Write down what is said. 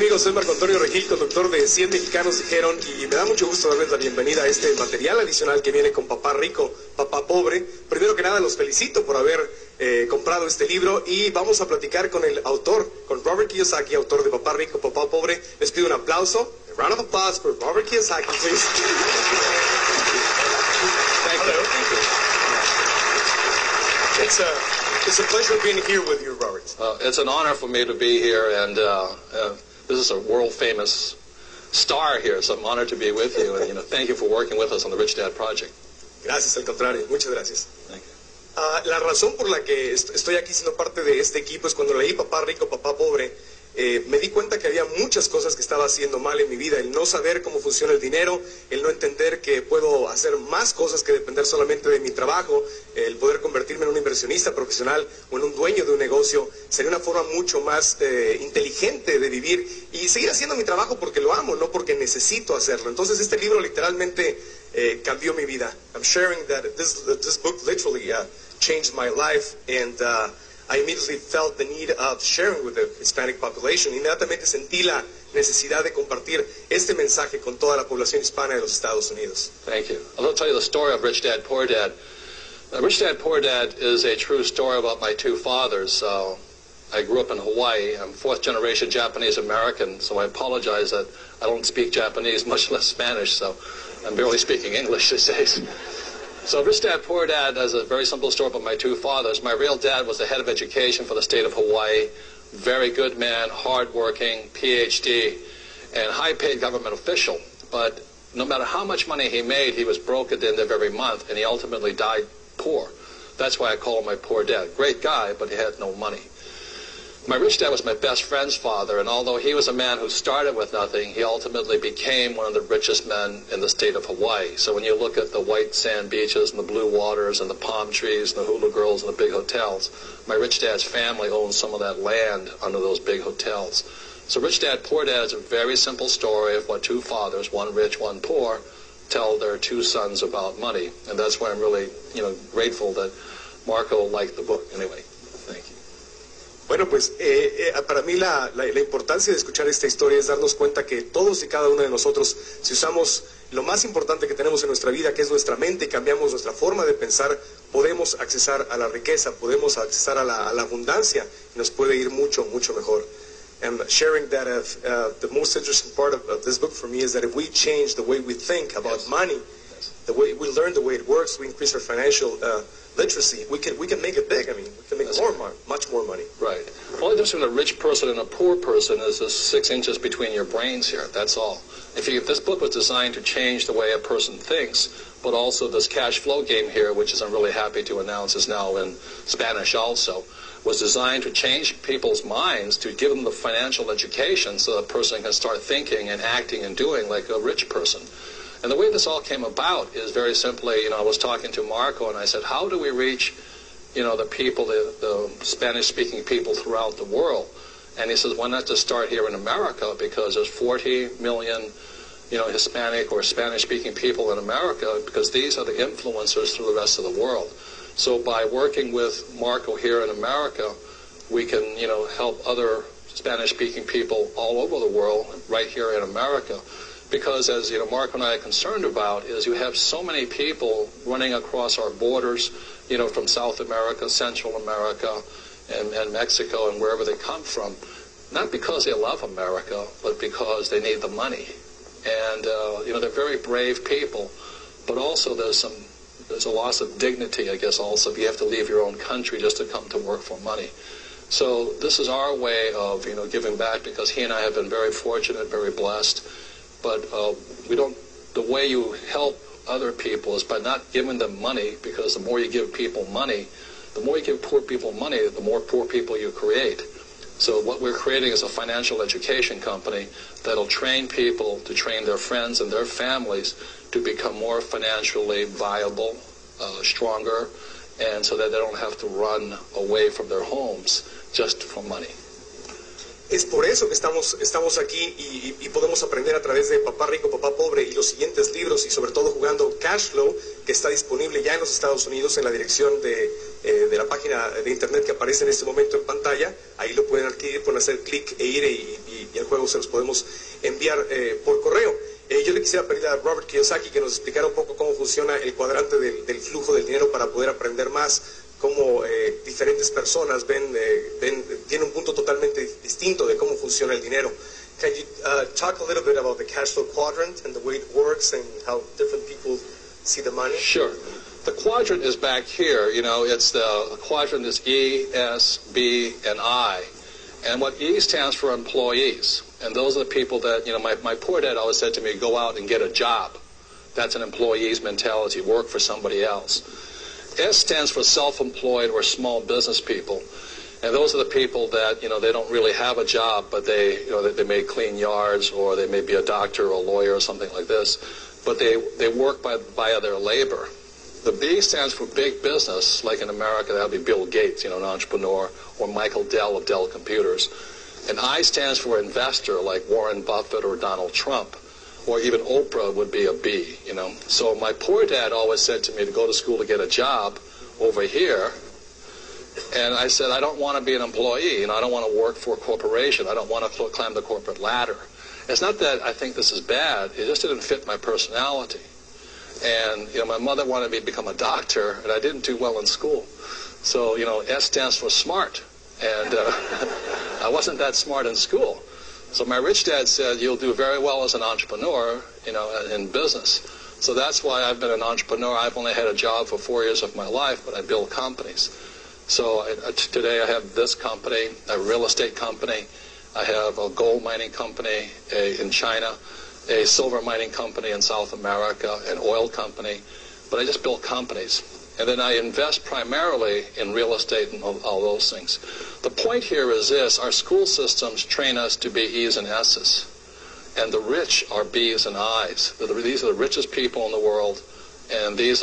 amigos? Soy Marco Antonio Regil, conductor de 100 Mexicanos Dijeron, y me da mucho gusto darles la bienvenida a este material adicional que viene con Papá Rico, Papá Pobre. Primero que nada los felicito por haber comprado este libro y vamos a platicar con el autor, con Robert Kiyosaki, autor de Papá Rico, Papá Pobre. Les pido un aplauso, a round of applause for Robert Kiyosaki, please. Thank you. It's a pleasure being here with you, Robert. It's an honor for me to be here, and this is a world-famous star here, so I'm honored to be with you, and thank you for working with us on the Rich Dad Project. Gracias, al contrario, muchas gracias. Thank you. La razón por la que estoy aquí siendo parte de este equipo es cuando leí Papá Rico, Papá Pobre, me di cuenta que había muchas cosas que estaba haciendo mal en mi vida, el no saber cómo funciona el dinero, el no entender que puedo hacer más cosas que depender solamente de mi trabajo, el poder convertirme en un inversionista profesional o en un dueño de un negocio, sería una forma mucho más inteligente de vivir y seguir haciendo mi trabajo porque lo amo, no porque necesito hacerlo. Entonces este libro literalmente cambió mi vida. I'm sharing that this book literally changed my life, and I immediately felt the need of sharing with the Hispanic population. Inmediatamente sentí la necesidad de compartir este mensaje con toda la población hispana de los Estados Unidos. Thank you. I'll tell you the story of Rich Dad, Poor Dad. Rich Dad, Poor Dad is a true story about my two fathers. I grew up in Hawaii. I'm fourth-generation Japanese-American, so I apologize that I don't speak Japanese, much less Spanish, so I'm barely speaking English these days. So Rich Dad, Poor Dad is a very simple story about my two fathers. My real dad was the head of education for the state of Hawaii. Very good man, hardworking, PhD, and high-paid government official. But no matter how much money he made, he was broke at the end of every month, and he ultimately died poor. That's why I call him my poor dad. Great guy, but he had no money. My rich dad was my best friend's father, and although he was a man who started with nothing, he ultimately became one of the richest men in the state of Hawaii. So when you look at the white sand beaches and the blue waters and the palm trees and the hula girls and the big hotels, my rich dad's family owns some of that land under those big hotels. So Rich Dad, Poor Dad is a very simple story of what two fathers, one rich, one poor, tell their two sons about money. And that's why I'm really, grateful that Marco liked the book. Anyway, thank you. Bueno, pues para mí la importancia de escuchar esta historia es darnos cuenta que todos y cada uno de nosotros, si usamos lo más importante que tenemos en nuestra vida, que es nuestra mente, y cambiamos nuestra forma de pensar, podemos accesar a la riqueza, podemos accesar a la abundancia, y nos puede ir mucho, mucho mejor. And sharing that the most interesting part of this book for me is that if we change the way we think about money, the way we learn the way it works, we increase our financial literacy, we can make it big. I mean, we can make much more money. Right. The only difference between a rich person and a poor person is the 6 inches between your brains here. That's all. If this book was designed to change the way a person thinks, but also this cash flow game here, which I'm really happy to announce is now in Spanish also, was designed to change people's minds, to give them the financial education so a person can start thinking and acting and doing like a rich person. And the way this all came about is very simply, I was talking to Marco and I said, how do we reach, the people, the Spanish-speaking people throughout the world? And he says, why not just start here in America, because there's 40 million, Hispanic or Spanish-speaking people in America, because these are the influencers through the rest of the world. So by working with Marco here in America, we can, help other Spanish-speaking people all over the world, right here in America. Because as Marco and I are concerned about is you have so many people running across our borders, from South America, Central America, and Mexico, and wherever they come from, not because they love America, but because they need the money. And they're very brave people, but also there's a loss of dignity, I guess. Also, if you have to leave your own country just to come to work for money. So this is our way of giving back, because he and I have been very fortunate, very blessed. But the way you help other people is by not giving them money, because the more you give people money, the more you give poor people money, the more poor people you create. So what we're creating is a financial education company that'll train people to train their friends and their families to become more financially viable, stronger, and so that they don't have to run away from their homes just for money. Es por eso que estamos aquí y podemos aprender a través de Papá Rico, Papá Pobre y los siguientes libros, y sobre todo jugando Cash Flow, que está disponible ya en los Estados Unidos en la dirección de la página de internet que aparece en este momento en pantalla. Ahí lo pueden adquirir, pueden hacer clic e ir y el juego se los podemos enviar por correo. Yo le quisiera pedir a Robert Kiyosaki que nos explicara un poco cómo funciona el cuadrante del flujo del dinero para poder aprender más, cómo diferentes personas tienen un punto totalmente distinto de cómo funciona el dinero. Can you talk a little bit about the cash flow quadrant and the way it works and how different people see the money? Sure. The quadrant is back here. You know, it's the quadrant is E, S, B, and I. And what E stands for employees. And those are the people that, you know, my poor dad always said to me, go out and get a job. That's an employee's mentality, work for somebody else. S stands for self-employed or small business people. And those are the people that, you know, they don't really have a job, but they, you know, they may clean yards, or they may be a doctor or a lawyer or something like this. But they work by their labor. The B stands for big business, like in America, that would be Bill Gates, you know, an entrepreneur, or Michael Dell of Dell Computers. And I stands for investor, like Warren Buffett or Donald Trump, or even Oprah would be a B, you know. So my poor dad always said to me to go to school to get a job over here. And I said, I don't want to be an employee, and I don't want to work for a corporation. I don't want to climb the corporate ladder. It's not that I think this is bad. It just didn't fit my personality. And, you know, my mother wanted me to become a doctor, and I didn't do well in school. So, you know, S stands for smart. And I wasn't that smart in school. So my rich dad said, you'll do very well as an entrepreneur, you know, in business. So that's why I've been an entrepreneur. I've only had a job for 4 years of my life, but I build companies. So today I have this company, a real estate company. I have a gold mining company in China, a silver mining company in South America, an oil company. But I just build companies. And then I invest primarily in real estate and all those things. The point here is this: our school systems train us to be E's and S's. And the rich are B's and I's. These are the richest people in the world, and these are